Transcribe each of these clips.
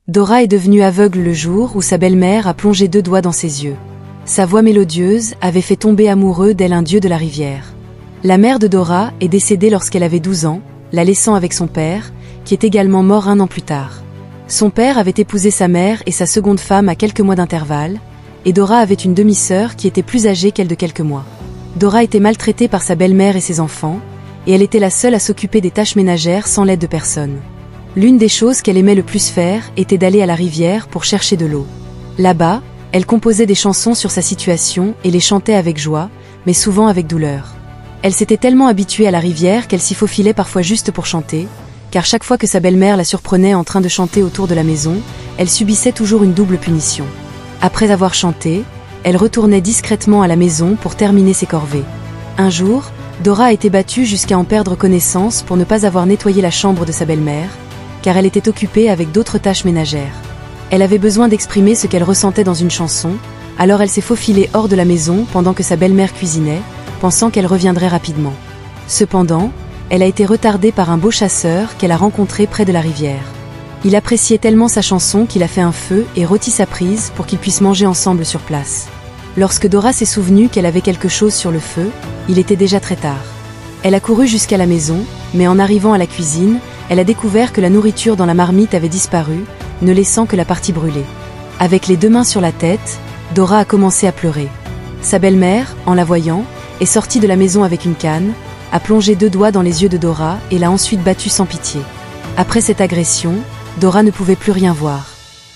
Dora est devenue aveugle le jour où sa belle-mère a plongé 2 doigts dans ses yeux. Sa voix mélodieuse avait fait tomber amoureux d'elle un dieu de la rivière. La mère de Dora est décédée lorsqu'elle avait 12 ans, la laissant avec son père, qui est également mort 1 an plus tard. Son père avait épousé sa mère et sa seconde femme à quelques mois d'intervalle, et Dora avait une demi-sœur qui était plus âgée qu'elle de quelques mois. Dora était maltraitée par sa belle-mère et ses enfants, et elle était la seule à s'occuper des tâches ménagères sans l'aide de personne. L'une des choses qu'elle aimait le plus faire était d'aller à la rivière pour chercher de l'eau. Là-bas, elle composait des chansons sur sa situation et les chantait avec joie, mais souvent avec douleur. Elle s'était tellement habituée à la rivière qu'elle s'y faufilait parfois juste pour chanter, car chaque fois que sa belle-mère la surprenait en train de chanter autour de la maison, elle subissait toujours une double punition. Après avoir chanté, elle retournait discrètement à la maison pour terminer ses corvées. Un jour, Dora a été battue jusqu'à en perdre connaissance pour ne pas avoir nettoyé la chambre de sa belle-mère, car elle était occupée avec d'autres tâches ménagères. Elle avait besoin d'exprimer ce qu'elle ressentait dans une chanson, alors elle s'est faufilée hors de la maison pendant que sa belle-mère cuisinait, pensant qu'elle reviendrait rapidement. Cependant, elle a été retardée par un beau chasseur qu'elle a rencontré près de la rivière. Il appréciait tellement sa chanson qu'il a fait un feu et rôti sa prise pour qu'ils puissent manger ensemble sur place. Lorsque Dora s'est souvenue qu'elle avait quelque chose sur le feu, il était déjà très tard. Elle a couru jusqu'à la maison, mais en arrivant à la cuisine, elle a découvert que la nourriture dans la marmite avait disparu, ne laissant que la partie brûlée. Avec les 2 mains sur la tête, Dora a commencé à pleurer. Sa belle-mère, en la voyant, est sortie de la maison avec une canne, a plongé 2 doigts dans les yeux de Dora et l'a ensuite battue sans pitié. Après cette agression, Dora ne pouvait plus rien voir.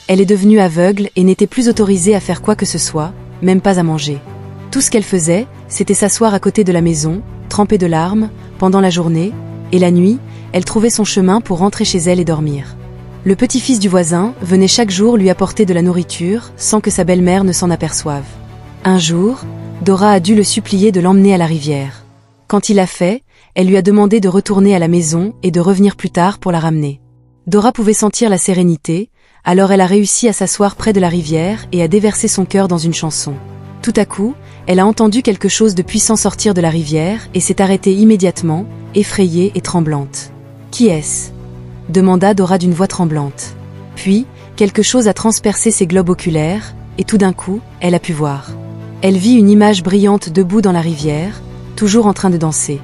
Elle est devenue aveugle et n'était plus autorisée à faire quoi que ce soit, même pas à manger. Tout ce qu'elle faisait, c'était s'asseoir à côté de la maison, trempée de larmes, pendant la journée, et la nuit, elle trouvait son chemin pour rentrer chez elle et dormir. Le petit-fils du voisin venait chaque jour lui apporter de la nourriture sans que sa belle-mère ne s'en aperçoive. Un jour, Dora a dû le supplier de l'emmener à la rivière. Quand il l'a fait, elle lui a demandé de retourner à la maison et de revenir plus tard pour la ramener. Dora pouvait sentir la sérénité, alors elle a réussi à s'asseoir près de la rivière et à déverser son cœur dans une chanson. Tout à coup, elle a entendu quelque chose de puissant sortir de la rivière et s'est arrêtée immédiatement, effrayée et tremblante. « Qui est-ce » demanda Dora d'une voix tremblante. Puis, quelque chose a transpercé ses globes oculaires, et tout d'un coup, elle a pu voir. Elle vit une image brillante debout dans la rivière, toujours en train de danser.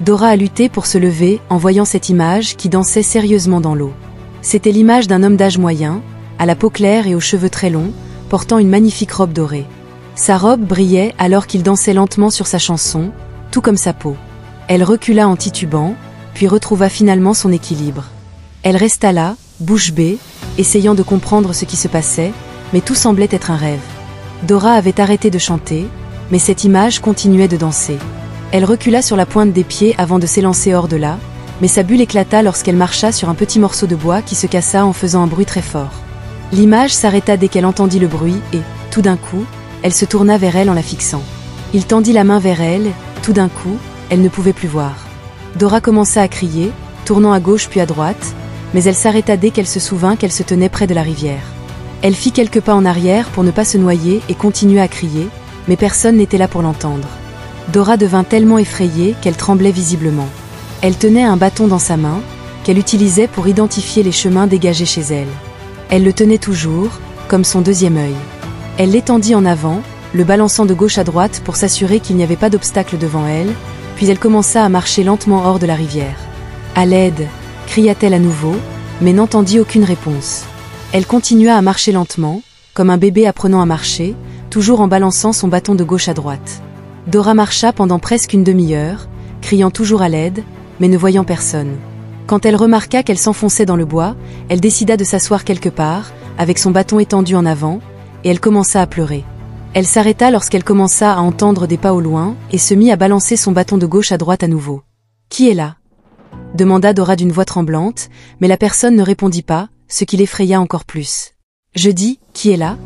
Dora a lutté pour se lever en voyant cette image qui dansait sérieusement dans l'eau. C'était l'image d'un homme d'âge moyen, à la peau claire et aux cheveux très longs, portant une magnifique robe dorée. Sa robe brillait alors qu'il dansait lentement sur sa chanson, tout comme sa peau. Elle recula en titubant, puis retrouva finalement son équilibre. Elle resta là, bouche bée, essayant de comprendre ce qui se passait, mais tout semblait être un rêve. Dora avait arrêté de chanter, mais cette image continuait de danser. Elle recula sur la pointe des pieds avant de s'élancer hors de là, mais sa bulle éclata lorsqu'elle marcha sur un petit morceau de bois qui se cassa en faisant un bruit très fort. L'image s'arrêta dès qu'elle entendit le bruit et, tout d'un coup, elle se tourna vers elle en la fixant. Il tendit la main vers elle, tout d'un coup, elle ne pouvait plus voir. Dora commença à crier, tournant à gauche puis à droite, mais elle s'arrêta dès qu'elle se souvint qu'elle se tenait près de la rivière. Elle fit quelques pas en arrière pour ne pas se noyer et continua à crier, mais personne n'était là pour l'entendre. Dora devint tellement effrayée qu'elle tremblait visiblement. Elle tenait un bâton dans sa main, qu'elle utilisait pour identifier les chemins dégagés chez elle. Elle le tenait toujours, comme son 2e œil. Elle l'étendit en avant, le balançant de gauche à droite pour s'assurer qu'il n'y avait pas d'obstacle devant elle, puis elle commença à marcher lentement hors de la rivière. « À l'aide !» cria-t-elle à nouveau, mais n'entendit aucune réponse. Elle continua à marcher lentement, comme un bébé apprenant à marcher, toujours en balançant son bâton de gauche à droite. Dora marcha pendant presque une demi-heure, criant toujours à l'aide, mais ne voyant personne. Quand elle remarqua qu'elle s'enfonçait dans le bois, elle décida de s'asseoir quelque part, avec son bâton étendu en avant, et elle commença à pleurer. Elle s'arrêta lorsqu'elle commença à entendre des pas au loin, et se mit à balancer son bâton de gauche à droite à nouveau. « Qui est là ?» demanda Dora d'une voix tremblante, mais la personne ne répondit pas, ce qui l'effraya encore plus. « Je dis, qui est là ?»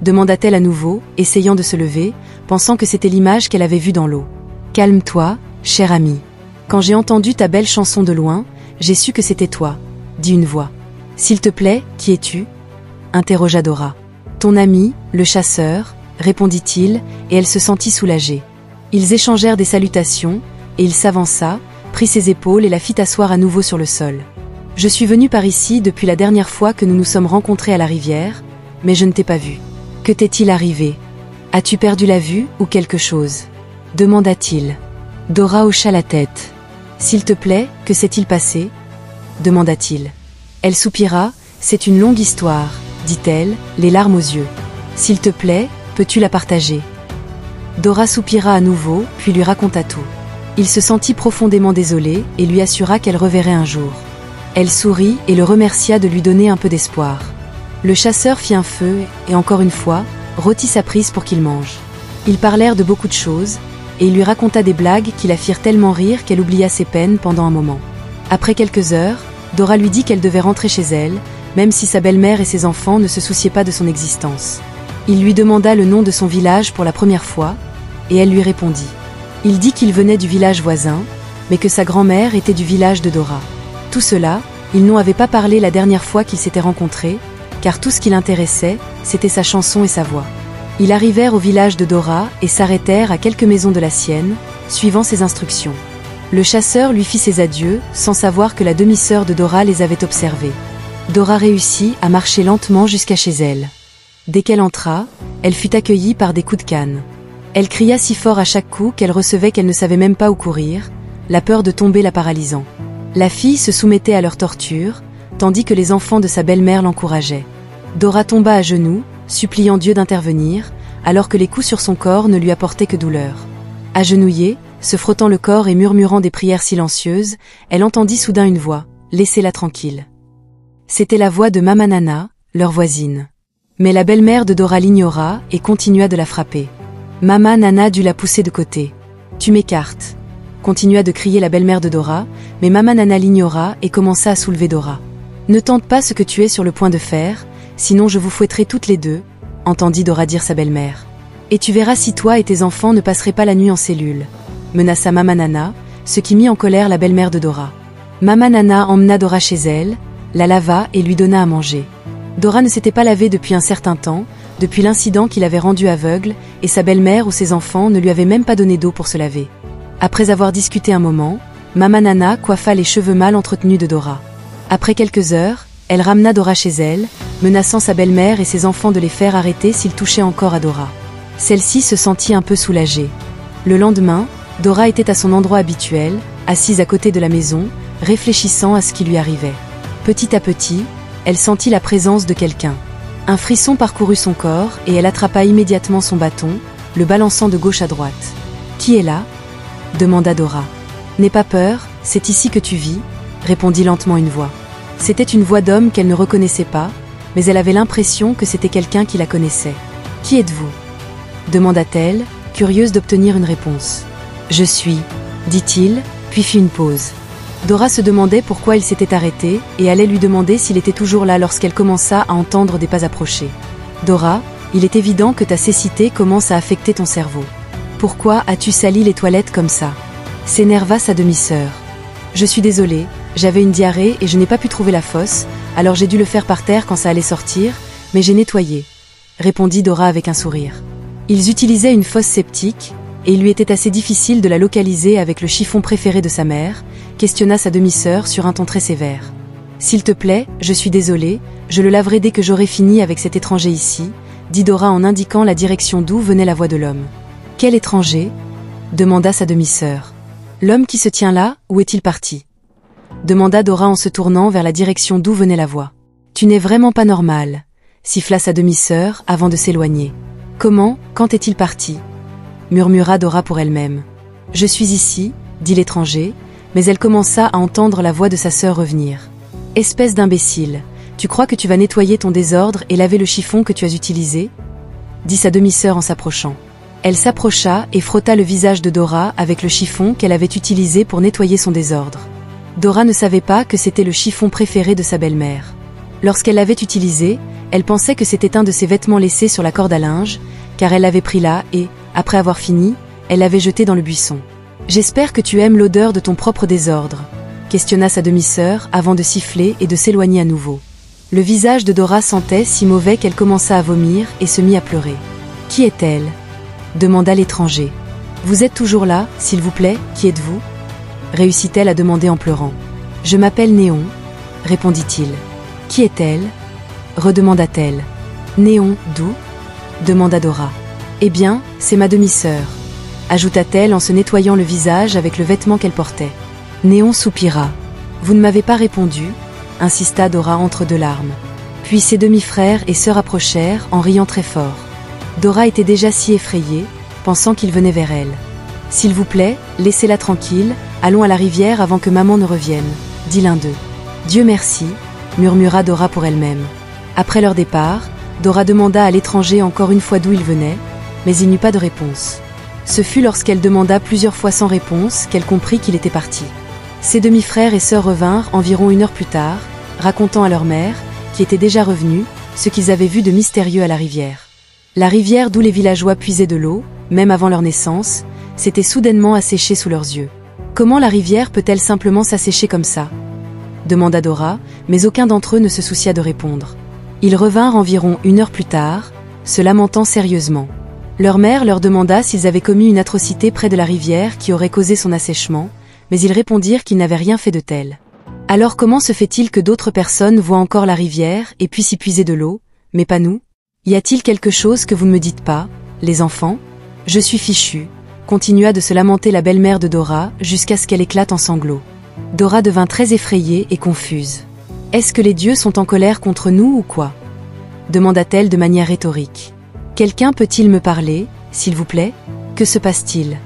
demanda-t-elle à nouveau, essayant de se lever, pensant que c'était l'image qu'elle avait vue dans l'eau. « Calme-toi, chère amie. Quand j'ai entendu ta belle chanson de loin, j'ai su que c'était toi, » dit une voix. « S'il te plaît, qui es-tu » interrogea Dora. « Ton ami, le chasseur, » répondit-il, et elle se sentit soulagée. Ils échangèrent des salutations, et il s'avança, prit ses épaules et la fit asseoir à nouveau sur le sol. « Je suis venue par ici depuis la dernière fois que nous nous sommes rencontrés à la rivière, mais je ne t'ai pas vu. Que t'est-il arrivé? As-tu perdu la vue ou quelque chose? Demanda-t-il. Dora hocha la tête. S'il te plaît, que s'est-il passé? Demanda-t-il. Elle soupira. C'est une longue histoire, dit-elle, les larmes aux yeux. S'il te plaît, peux-tu la partager? Dora soupira à nouveau, puis lui raconta tout. Il se sentit profondément désolé et lui assura qu'elle reverrait un jour. Elle sourit et le remercia de lui donner un peu d'espoir. Le chasseur fit un feu et, encore une fois, rôtit sa prise pour qu'il mange. Ils parlèrent de beaucoup de choses, et il lui raconta des blagues qui la firent tellement rire qu'elle oublia ses peines pendant un moment. Après quelques heures, Dora lui dit qu'elle devait rentrer chez elle, même si sa belle-mère et ses enfants ne se souciaient pas de son existence. Il lui demanda le nom de son village pour la première fois, et elle lui répondit. Il dit qu'il venait du village voisin, mais que sa grand-mère était du village de Dora. Tout cela, ils n'en avaient pas parlé la dernière fois qu'ils s'étaient rencontrés, car tout ce qui l'intéressait, c'était sa chanson et sa voix. Ils arrivèrent au village de Dora et s'arrêtèrent à quelques maisons de la sienne, suivant ses instructions. Le chasseur lui fit ses adieux, sans savoir que la demi-sœur de Dora les avait observés. Dora réussit à marcher lentement jusqu'à chez elle. Dès qu'elle entra, elle fut accueillie par des coups de canne. Elle cria si fort à chaque coup qu'elle recevait qu'elle ne savait même pas où courir, la peur de tomber la paralysant. La fille se soumettait à leur torture, tandis que les enfants de sa belle-mère l'encourageaient. Dora tomba à genoux, suppliant Dieu d'intervenir, alors que les coups sur son corps ne lui apportaient que douleur. Agenouillée, se frottant le corps et murmurant des prières silencieuses, elle entendit soudain une voix, « Laissez-la tranquille ». C'était la voix de Mama Nana, leur voisine. Mais la belle-mère de Dora l'ignora et continua de la frapper. Mama Nana dut la pousser de côté. « Tu m'écartes », continua de crier la belle-mère de Dora, mais Mama Nana l'ignora et commença à soulever Dora. « Ne tente pas ce que tu es sur le point de faire, sinon je vous fouetterai toutes les deux, » entendit Dora dire sa belle-mère. « Et tu verras si toi et tes enfants ne passeraient pas la nuit en cellule, » menaça Mama Nana, ce qui mit en colère la belle-mère de Dora. Mama Nana emmena Dora chez elle, la lava et lui donna à manger. Dora ne s'était pas lavée depuis un certain temps, depuis l'incident qui l'avait rendue aveugle, et sa belle-mère ou ses enfants ne lui avaient même pas donné d'eau pour se laver. Après avoir discuté un moment, Mama Nana coiffa les cheveux mal entretenus de Dora. Après quelques heures, elle ramena Dora chez elle, menaçant sa belle-mère et ses enfants de les faire arrêter s'ils touchaient encore à Dora. Celle-ci se sentit un peu soulagée. Le lendemain, Dora était à son endroit habituel, assise à côté de la maison, réfléchissant à ce qui lui arrivait. Petit à petit, elle sentit la présence de quelqu'un. Un frisson parcourut son corps et elle attrapa immédiatement son bâton, le balançant de gauche à droite. « Qui est là ?» demanda Dora. « N'aie pas peur, c'est ici que tu vis », répondit lentement une voix. C'était une voix d'homme qu'elle ne reconnaissait pas, mais elle avait l'impression que c'était quelqu'un qui la connaissait. « Qui êtes-vous » demanda-t-elle, curieuse d'obtenir une réponse. « Je suis », dit-il, puis fit une pause. Dora se demandait pourquoi il s'était arrêté et allait lui demander s'il était toujours là lorsqu'elle commença à entendre des pas approcher. « Dora, il est évident que ta cécité commence à affecter ton cerveau. Pourquoi as-tu sali les toilettes comme ça ?» s'énerva sa demi-sœur. « Je suis désolée, j'avais une diarrhée et je n'ai pas pu trouver la fosse, alors j'ai dû le faire par terre quand ça allait sortir, mais j'ai nettoyé, » répondit Dora avec un sourire. Ils utilisaient une fosse septique, et il lui était assez difficile de la localiser avec le chiffon préféré de sa mère, questionna sa demi-sœur sur un ton très sévère. « S'il te plaît, je suis désolée, je le laverai dès que j'aurai fini avec cet étranger ici, » dit Dora en indiquant la direction d'où venait la voix de l'homme. « Quel étranger ?» demanda sa demi-sœur. « L'homme qui se tient là, où est-il parti ?» demanda Dora en se tournant vers la direction d'où venait la voix. « Tu n'es vraiment pas normal, » siffla sa demi-sœur avant de s'éloigner. « Comment, quand est-il parti ?» murmura Dora pour elle-même. « Je suis ici, » dit l'étranger, mais elle commença à entendre la voix de sa sœur revenir. « Espèce d'imbécile, tu crois que tu vas nettoyer ton désordre et laver le chiffon que tu as utilisé ?» dit sa demi-sœur en s'approchant. Elle s'approcha et frotta le visage de Dora avec le chiffon qu'elle avait utilisé pour nettoyer son désordre. Dora ne savait pas que c'était le chiffon préféré de sa belle-mère. Lorsqu'elle l'avait utilisé, elle pensait que c'était un de ses vêtements laissés sur la corde à linge, car elle l'avait pris là et, après avoir fini, elle l'avait jeté dans le buisson. « J'espère que tu aimes l'odeur de ton propre désordre », questionna sa demi-sœur avant de siffler et de s'éloigner à nouveau. Le visage de Dora sentait si mauvais qu'elle commença à vomir et se mit à pleurer. « Qui est-elle » demanda l'étranger. « Vous êtes toujours là, s'il vous plaît, qui êtes-vous » réussit-elle à demander en pleurant. « Je m'appelle Néon, » répondit-il. Qui est-elle? Redemanda-t-elle. Néon, d'où? Demanda Dora. Eh bien, c'est ma demi-sœur, ajouta-t-elle en se nettoyant le visage avec le vêtement qu'elle portait. Néon soupira. Vous ne m'avez pas répondu, insista Dora entre deux larmes. Puis ses demi-frères et sœurs approchèrent en riant très fort. Dora était déjà si effrayée, pensant qu'il venait vers elle. S'il vous plaît, laissez-la tranquille, allons à la rivière avant que maman ne revienne, dit l'un d'eux. Dieu merci, murmura Dora pour elle-même. Après leur départ, Dora demanda à l'étranger encore une fois d'où il venait, mais il n'eut pas de réponse. Ce fut lorsqu'elle demanda plusieurs fois sans réponse qu'elle comprit qu'il était parti. Ses demi-frères et sœurs revinrent environ 1 heure plus tard, racontant à leur mère, qui était déjà revenue, ce qu'ils avaient vu de mystérieux à la rivière. La rivière d'où les villageois puisaient de l'eau, même avant leur naissance, s'était soudainement asséchée sous leurs yeux. Comment la rivière peut-elle simplement s'assécher comme ça? Demanda Dora, mais aucun d'entre eux ne se soucia de répondre. Ils revinrent environ 1 heure plus tard, se lamentant sérieusement. Leur mère leur demanda s'ils avaient commis une atrocité près de la rivière qui aurait causé son assèchement, mais ils répondirent qu'ils n'avaient rien fait de tel. Alors comment se fait-il que d'autres personnes voient encore la rivière et puissent y puiser de l'eau, mais pas nous? Y a-t-il quelque chose que vous ne me dites pas, les enfants? Je suis fichue, continua de se lamenter la belle-mère de Dora jusqu'à ce qu'elle éclate en sanglots. Dora devint très effrayée et confuse. Est-ce que les dieux sont en colère contre nous ou quoi? Demanda-t-elle de manière rhétorique. Quelqu'un peut-il me parler, s'il vous plaît? Que se passe-t-il?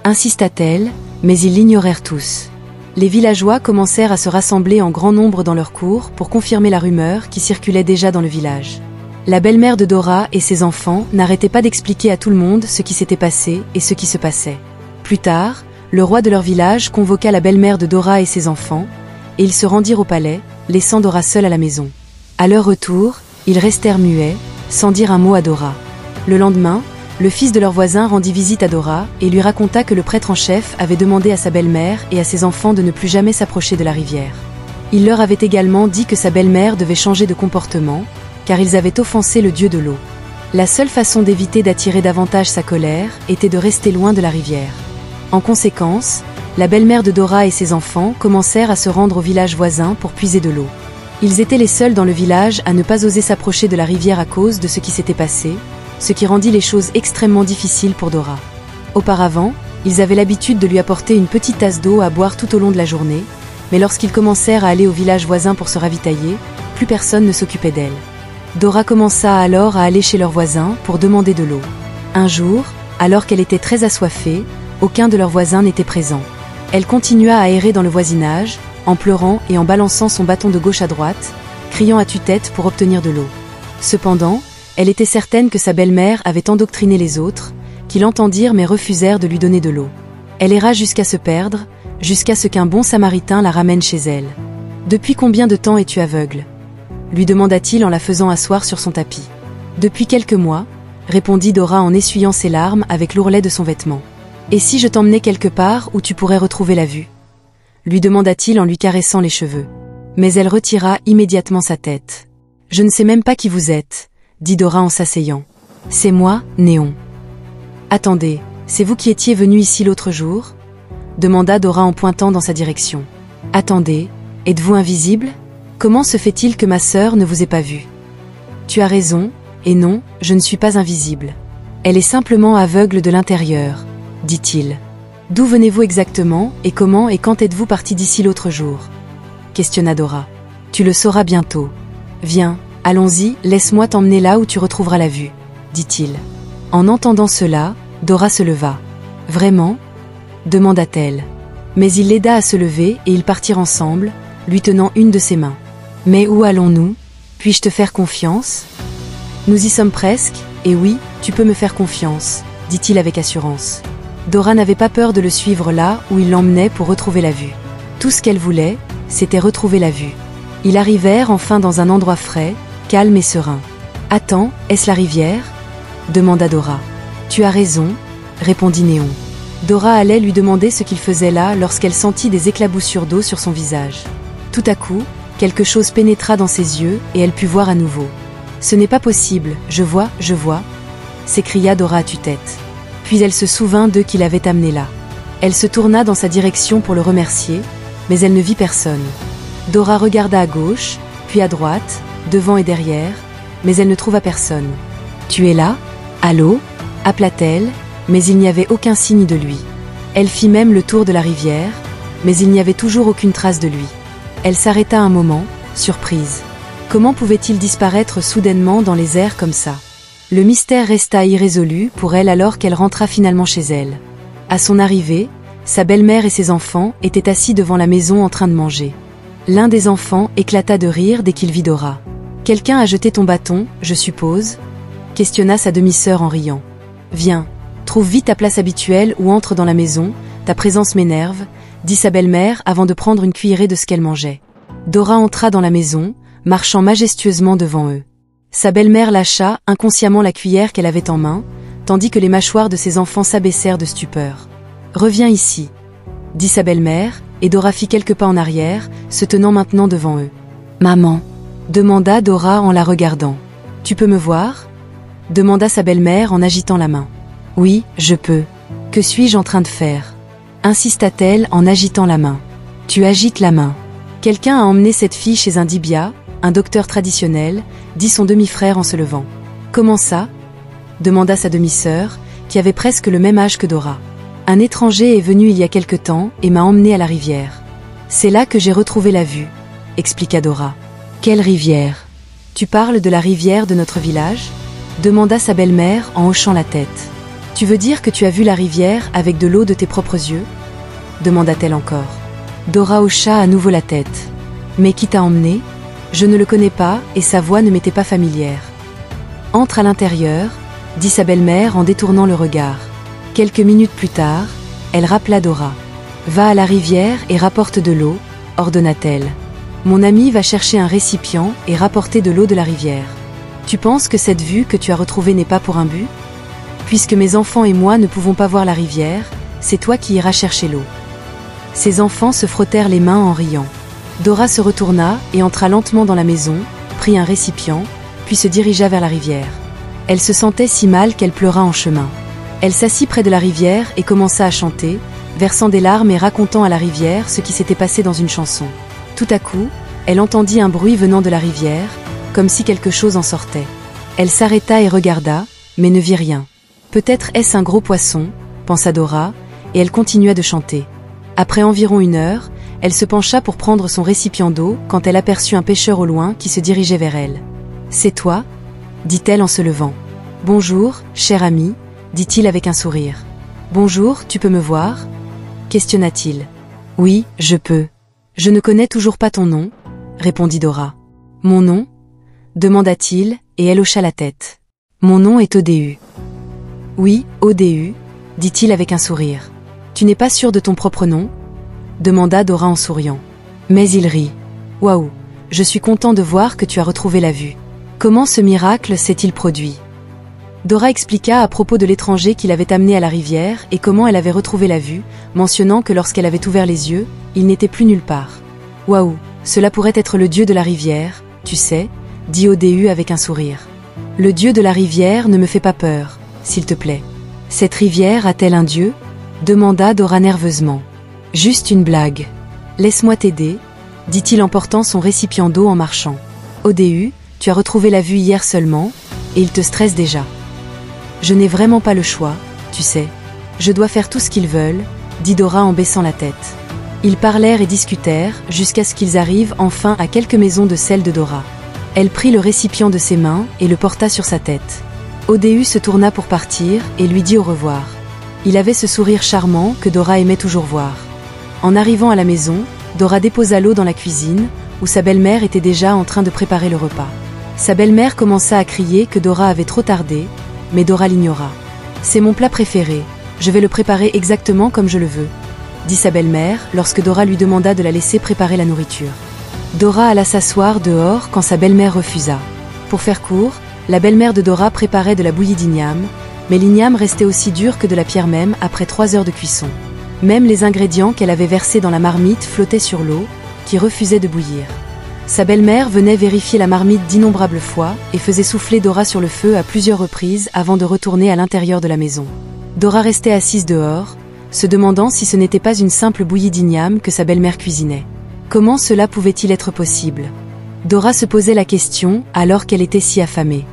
Insista-t-elle, mais ils l'ignorèrent tous. Les villageois commencèrent à se rassembler en grand nombre dans leur cour pour confirmer la rumeur qui circulait déjà dans le village. La belle-mère de Dora et ses enfants n'arrêtaient pas d'expliquer à tout le monde ce qui s'était passé et ce qui se passait. Plus tard, le roi de leur village convoqua la belle-mère de Dora et ses enfants, et ils se rendirent au palais, laissant Dora seule à la maison. À leur retour, ils restèrent muets, sans dire un mot à Dora. Le lendemain, le fils de leur voisin rendit visite à Dora et lui raconta que le prêtre en chef avait demandé à sa belle-mère et à ses enfants de ne plus jamais s'approcher de la rivière. Il leur avait également dit que sa belle-mère devait changer de comportement, car ils avaient offensé le dieu de l'eau. La seule façon d'éviter d'attirer davantage sa colère était de rester loin de la rivière. En conséquence, la belle-mère de Dora et ses enfants commencèrent à se rendre au village voisin pour puiser de l'eau. Ils étaient les seuls dans le village à ne pas oser s'approcher de la rivière à cause de ce qui s'était passé, ce qui rendit les choses extrêmement difficiles pour Dora. Auparavant, ils avaient l'habitude de lui apporter une petite tasse d'eau à boire tout au long de la journée, mais lorsqu'ils commencèrent à aller au village voisin pour se ravitailler, plus personne ne s'occupait d'elle. Dora commença alors à aller chez leurs voisins pour demander de l'eau. Un jour, alors qu'elle était très assoiffée, aucun de leurs voisins n'était présent. Elle continua à errer dans le voisinage, en pleurant et en balançant son bâton de gauche à droite, criant à tue-tête pour obtenir de l'eau. Cependant, elle était certaine que sa belle-mère avait endoctriné les autres, qui l'entendirent mais refusèrent de lui donner de l'eau. Elle erra jusqu'à se perdre, jusqu'à ce qu'un bon samaritain la ramène chez elle. « Depuis combien de temps es-tu aveugle ?» lui demanda-t-il en la faisant asseoir sur son tapis. « Depuis quelques mois, » répondit Dora en essuyant ses larmes avec l'ourlet de son vêtement. « Et si je t'emmenais quelque part où tu pourrais retrouver la vue ?» lui demanda-t-il en lui caressant les cheveux. Mais elle retira immédiatement sa tête. « Je ne sais même pas qui vous êtes, » dit Dora en s'asseyant. « C'est moi, Néon. »« Attendez, c'est vous qui étiez venu ici l'autre jour ?» demanda Dora en pointant dans sa direction. « Attendez, êtes-vous invisible? Comment se fait-il que ma sœur ne vous ait pas vu? »« Tu as raison, et non, je ne suis pas invisible. Elle est simplement aveugle de l'intérieur, » dit-il. « D'où venez-vous exactement, et comment et quand êtes-vous parti d'ici l'autre jour ?» questionna Dora. « Tu le sauras bientôt. Viens, allons-y, laisse-moi t'emmener là où tu retrouveras la vue, » dit-il. En entendant cela, Dora se leva. « Vraiment ?» demanda-t-elle. Mais il l'aida à se lever et ils partirent ensemble, lui tenant une de ses mains. « Mais où allons-nous? Puis-je te faire confiance ?»« Nous y sommes presque, et oui, tu peux me faire confiance, » dit-il avec assurance. Dora n'avait pas peur de le suivre là où il l'emmenait pour retrouver la vue. Tout ce qu'elle voulait, c'était retrouver la vue. Ils arrivèrent enfin dans un endroit frais, calme et serein. « Attends, est-ce la rivière ?» demanda Dora. « Tu as raison, » répondit Néon. Dora allait lui demander ce qu'il faisait là lorsqu'elle sentit des éclaboussures d'eau sur son visage. Tout à coup, quelque chose pénétra dans ses yeux et elle put voir à nouveau. « Ce n'est pas possible, je vois, s'écria Dora à tue-tête. Puis elle se souvint d'eux qui l'avaient amenée là. Elle se tourna dans sa direction pour le remercier, mais elle ne vit personne. Dora regarda à gauche, puis à droite, devant et derrière, mais elle ne trouva personne. « Tu es là ? Allô ?» appela-t-elle, mais il n'y avait aucun signe de lui. Elle fit même le tour de la rivière, mais il n'y avait toujours aucune trace de lui. Elle s'arrêta un moment, surprise. Comment pouvait-il disparaître soudainement dans les airs comme ça? Le mystère resta irrésolu pour elle alors qu'elle rentra finalement chez elle. À son arrivée, sa belle-mère et ses enfants étaient assis devant la maison en train de manger. L'un des enfants éclata de rire dès qu'il vit Dora. « Quelqu'un a jeté ton bâton, je suppose ?» questionna sa demi-sœur en riant. « Viens, trouve vite ta place habituelle ou entre dans la maison, ta présence m'énerve, » dit sa belle-mère avant de prendre une cuillerée de ce qu'elle mangeait. Dora entra dans la maison, marchant majestueusement devant eux. Sa belle-mère lâcha inconsciemment la cuillère qu'elle avait en main, tandis que les mâchoires de ses enfants s'abaissèrent de stupeur. « Reviens ici » dit sa belle-mère, et Dora fit quelques pas en arrière, se tenant maintenant devant eux. « Maman » demanda Dora en la regardant. « Tu peux me voir » demanda sa belle-mère en agitant la main. « Oui, je peux. Que suis-je en train de faire » insista-t-elle en agitant la main. « Tu agites la main. Quelqu'un a emmené cette fille chez un dibia, un docteur traditionnel, dit son demi-frère en se levant. « Comment ça » demanda sa demi-sœur, qui avait presque le même âge que Dora. « Un étranger est venu il y a quelque temps et m'a emmené à la rivière. C'est là que j'ai retrouvé la vue, » expliqua Dora. « Quelle rivière ? Tu parles de la rivière de notre village » demanda sa belle-mère en hochant la tête. « Tu veux dire que tu as vu la rivière avec de l'eau de tes propres yeux » demanda-t-elle encore. Dora hocha à nouveau la tête. « Mais qui t'a emmené ? Je ne le connais pas et sa voix ne m'était pas familière. »« Entre à l'intérieur » dit sa belle-mère en détournant le regard. Quelques minutes plus tard, elle rappela Dora. « Va à la rivière et rapporte de l'eau » ordonna-t-elle. « Mon ami va chercher un récipient et rapporter de l'eau de la rivière. Tu penses que cette vue que tu as retrouvée n'est pas pour un but ? Puisque mes enfants et moi ne pouvons pas voir la rivière, c'est toi qui iras chercher l'eau. » Ses enfants se frottèrent les mains en riant. Dora se retourna et entra lentement dans la maison, prit un récipient, puis se dirigea vers la rivière. Elle se sentait si mal qu'elle pleura en chemin. Elle s'assit près de la rivière et commença à chanter, versant des larmes et racontant à la rivière ce qui s'était passé dans une chanson. Tout à coup, elle entendit un bruit venant de la rivière, comme si quelque chose en sortait. Elle s'arrêta et regarda, mais ne vit rien. Peut-être est-ce un gros poisson, pensa Dora, et elle continua de chanter. Après environ 1 heure, elle se pencha pour prendre son récipient d'eau quand elle aperçut un pêcheur au loin qui se dirigeait vers elle. « C'est toi ?» dit-elle en se levant. « Bonjour, cher ami » dit-il avec un sourire. « Bonjour, tu peux me voir ?» questionna-t-il. « Oui, je peux. Je ne connais toujours pas ton nom » répondit Dora. « Mon nom ?» demanda-t-il, et elle hocha la tête. « Mon nom est Odu. »« Oui, Odu » dit-il avec un sourire. « Tu n'es pas sûr de ton propre nom ?» demanda Dora en souriant. Mais il rit. « Waouh, je suis content de voir que tu as retrouvé la vue. Comment ce miracle s'est-il produit ?» Dora expliqua à propos de l'étranger qui l'avait amenée à la rivière et comment elle avait retrouvé la vue, mentionnant que lorsqu'elle avait ouvert les yeux, il n'était plus nulle part. « Waouh, cela pourrait être le dieu de la rivière, tu sais » dit Odu avec un sourire. « Le dieu de la rivière ne me fait pas peur, s'il te plaît. »« Cette rivière a-t-elle un dieu ?» demanda Dora nerveusement. « Juste une blague. Laisse-moi t'aider, » dit-il en portant son récipient d'eau en marchant. « Odu, tu as retrouvé la vue hier seulement, et il te stresse déjà. »« Je n'ai vraiment pas le choix, tu sais. Je dois faire tout ce qu'ils veulent, » dit Dora en baissant la tête. Ils parlèrent et discutèrent jusqu'à ce qu'ils arrivent enfin à quelques maisons de celle de Dora. Elle prit le récipient de ses mains et le porta sur sa tête. Odu se tourna pour partir et lui dit au revoir. Il avait ce sourire charmant que Dora aimait toujours voir. En arrivant à la maison, Dora déposa l'eau dans la cuisine, où sa belle-mère était déjà en train de préparer le repas. Sa belle-mère commença à crier que Dora avait trop tardé, mais Dora l'ignora. « C'est mon plat préféré, je vais le préparer exactement comme je le veux », dit sa belle-mère lorsque Dora lui demanda de la laisser préparer la nourriture. Dora alla s'asseoir dehors quand sa belle-mère refusa. Pour faire court, la belle-mère de Dora préparait de la bouillie d'igname, mais l'igname restait aussi dur que de la pierre même après 3 heures de cuisson. Même les ingrédients qu'elle avait versés dans la marmite flottaient sur l'eau, qui refusait de bouillir. Sa belle-mère venait vérifier la marmite d'innombrables fois et faisait souffler Dora sur le feu à plusieurs reprises avant de retourner à l'intérieur de la maison. Dora restait assise dehors, se demandant si ce n'était pas une simple bouillie d'igname que sa belle-mère cuisinait. Comment cela pouvait-il être possible? Dora se posait la question alors qu'elle était si affamée.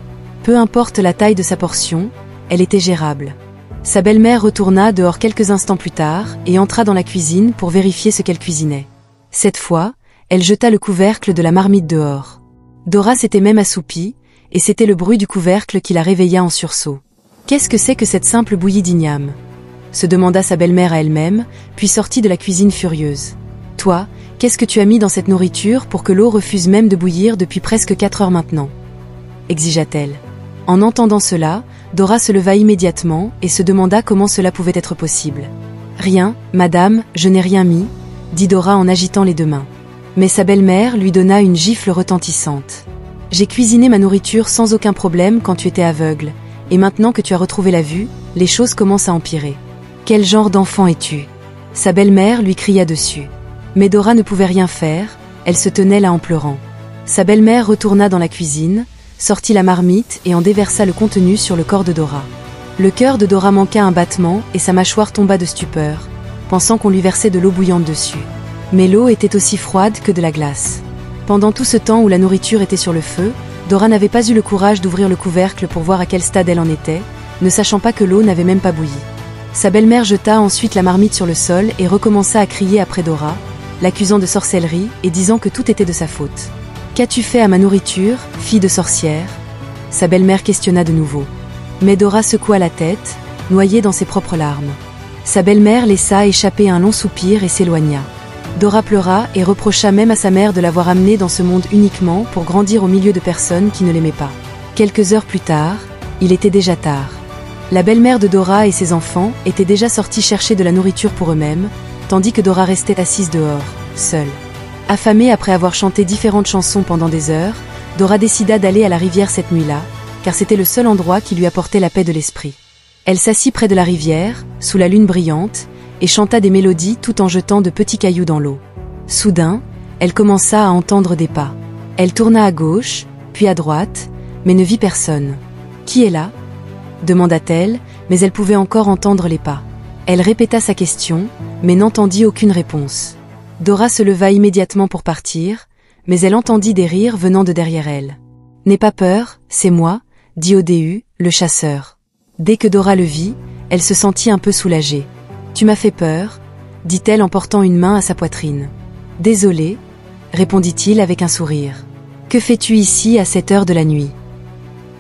Peu importe la taille de sa portion, elle était gérable. Sa belle-mère retourna dehors quelques instants plus tard et entra dans la cuisine pour vérifier ce qu'elle cuisinait. Cette fois, elle jeta le couvercle de la marmite dehors. Dora s'était même assoupie, et c'était le bruit du couvercle qui la réveilla en sursaut. Qu'est-ce que c'est que cette simple bouillie d'igname? Se demanda sa belle-mère à elle-même, puis sortit de la cuisine furieuse. Toi, qu'est-ce que tu as mis dans cette nourriture pour que l'eau refuse même de bouillir depuis presque 4 heures maintenant? Exigea-t-elle. En entendant cela, Dora se leva immédiatement et se demanda comment cela pouvait être possible. Rien, madame, je n'ai rien mis, dit Dora en agitant les 2 mains. Mais sa belle-mère lui donna une gifle retentissante. J'ai cuisiné ma nourriture sans aucun problème quand tu étais aveugle, et maintenant que tu as retrouvé la vue, les choses commencent à empirer. Quel genre d'enfant es-tu? Sa belle-mère lui cria dessus. Mais Dora ne pouvait rien faire, elle se tenait là en pleurant. Sa belle-mère retourna dans la cuisine, sortit la marmite et en déversa le contenu sur le corps de Dora. Le cœur de Dora manqua un battement et sa mâchoire tomba de stupeur, pensant qu'on lui versait de l'eau bouillante dessus. Mais l'eau était aussi froide que de la glace. Pendant tout ce temps où la nourriture était sur le feu, Dora n'avait pas eu le courage d'ouvrir le couvercle pour voir à quel stade elle en était, ne sachant pas que l'eau n'avait même pas bouilli. Sa belle-mère jeta ensuite la marmite sur le sol et recommença à crier après Dora, l'accusant de sorcellerie et disant que tout était de sa faute. « Qu'as-tu fait à ma nourriture, fille de sorcière ?» Sa belle-mère questionna de nouveau. Mais Dora secoua la tête, noyée dans ses propres larmes. Sa belle-mère laissa échapper un long soupir et s'éloigna. Dora pleura et reprocha même à sa mère de l'avoir amenée dans ce monde uniquement pour grandir au milieu de personnes qui ne l'aimaient pas. Quelques heures plus tard, il était déjà tard. La belle-mère de Dora et ses enfants étaient déjà sortis chercher de la nourriture pour eux-mêmes, tandis que Dora restait assise dehors, seule. Affamée après avoir chanté différentes chansons pendant des heures, Dora décida d'aller à la rivière cette nuit-là, car c'était le seul endroit qui lui apportait la paix de l'esprit. Elle s'assit près de la rivière, sous la lune brillante, et chanta des mélodies tout en jetant de petits cailloux dans l'eau. Soudain, elle commença à entendre des pas. Elle tourna à gauche, puis à droite, mais ne vit personne. « Qui est là ?» demanda-t-elle, mais elle pouvait encore entendre les pas. Elle répéta sa question, mais n'entendit aucune réponse. Dora se leva immédiatement pour partir, mais elle entendit des rires venant de derrière elle. « N'aie pas peur, c'est moi, » dit Odéu, le chasseur. Dès que Dora le vit, elle se sentit un peu soulagée. « Tu m'as fait peur » dit-elle en portant une main à sa poitrine. « Désolée » répondit-il avec un sourire. « Que fais-tu ici à cette heure de la nuit ?»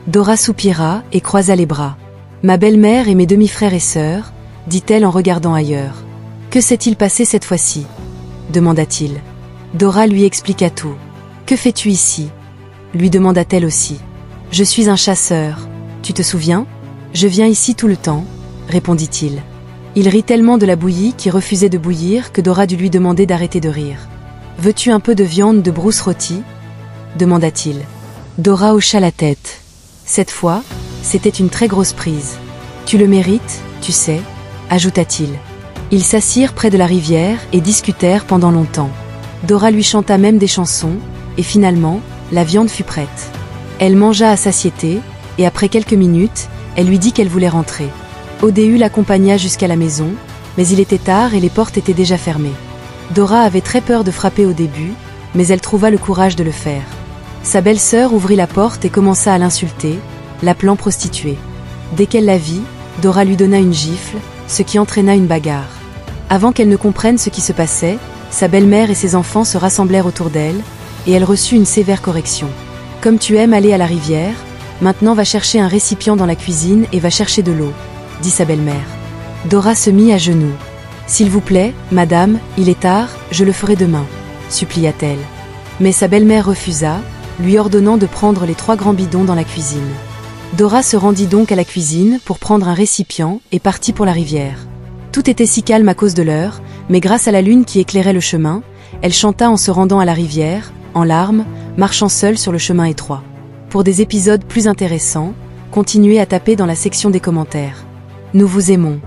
Dora soupira et croisa les bras. « Ma belle-mère et mes demi-frères et sœurs » dit-elle en regardant ailleurs. « Que s'est-il passé cette fois-ci » demanda-t-il. Dora lui expliqua tout. « Que fais-tu ici » lui demanda-t-elle aussi. « Je suis un chasseur. Tu te souviens ? Je viens ici tout le temps, » répondit-il. Il rit tellement de la bouillie qui refusait de bouillir que Dora dut lui demander d'arrêter de rire. « Veux-tu un peu de viande de brousse rôtie » demanda-t-il. Dora hocha la tête. Cette fois, c'était une très grosse prise. « Tu le mérites, tu sais » ajouta-t-il. Ils s'assirent près de la rivière et discutèrent pendant longtemps. Dora lui chanta même des chansons, et finalement, la viande fut prête. Elle mangea à satiété, et après quelques minutes, elle lui dit qu'elle voulait rentrer. Odéu l'accompagna jusqu'à la maison, mais il était tard et les portes étaient déjà fermées. Dora avait très peur de frapper au début, mais elle trouva le courage de le faire. Sa belle-sœur ouvrit la porte et commença à l'insulter, l'appelant prostituée. Dès qu'elle la vit, Dora lui donna une gifle, ce qui entraîna une bagarre. Avant qu'elle ne comprenne ce qui se passait, sa belle-mère et ses enfants se rassemblèrent autour d'elle, et elle reçut une sévère correction. « Comme tu aimes aller à la rivière, maintenant va chercher un récipient dans la cuisine et va chercher de l'eau, » dit sa belle-mère. Dora se mit à genoux. « S'il vous plaît, madame, il est tard, je le ferai demain, » supplia-t-elle. Mais sa belle-mère refusa, lui ordonnant de prendre les 3 grands bidons dans la cuisine. Dora se rendit donc à la cuisine pour prendre un récipient et partit pour la rivière. Tout était si calme à cause de l'heure, mais grâce à la lune qui éclairait le chemin, elle chanta en se rendant à la rivière, en larmes, marchant seule sur le chemin étroit. Pour des épisodes plus intéressants, continuez à taper dans la section des commentaires. Nous vous aimons.